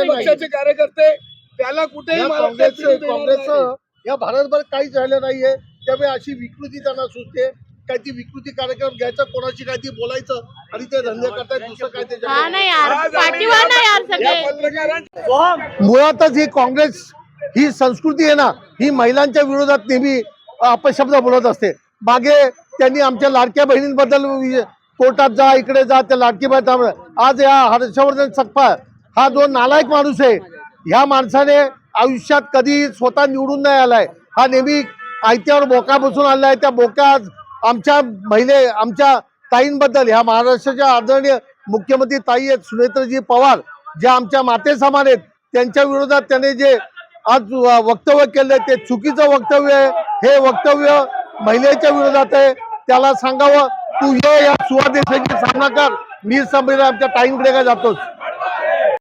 पक्षाचे कार्यकर्ते त्याला कुठेही काँग्रेस या भारतभर काहीच राहिलं नाहीये। त्यामुळे अशी विकृती त्यांना सुचते, काय ती विकृती कार्यक्रम घ्यायचा, कोणाशी काय ती बोलायचं आणि ते धंदे करतायत, दुसरं काय ते मुळातच ही काँग्रेस ही संस्कृती आहे ना, ही महिलांच्या विरोधात नेहमी अपशब्द बोलत असते। मागे त्यांनी आमच्या लाडक्या बहिणींबद्दल कोर्टात जा, इकडे जा, त्या लाडकी बहीण, आज या हर्षवर्धन सकपाळ हा जो नालायक माणूस आहे, ह्या माणसाने आयुष्यात कधी स्वतः निवडून नाही आलाय, हा नेहमी आयत्यावर बोका बसून आलाय। त्या बोका आमच्या आमच्या ताईंबद्दल, ह्या महाराष्ट्राच्या आदरणीय मुख्यमंत्री ताई आहेत सुनेत्रजी पवार, ज्या आमच्या माते समान आहेत, त्यांच्या विरोधात त्याने जे आज वक्तव्य केलंय ते चुकीचं वक्तव्य आहे। हे वक्तव्य महिलेच्या विरोधात आहे। त्याला सांगावं, तू ये या सुवादेशाची सामना कर, मी आमच्या ताईंकडे काय जातोस।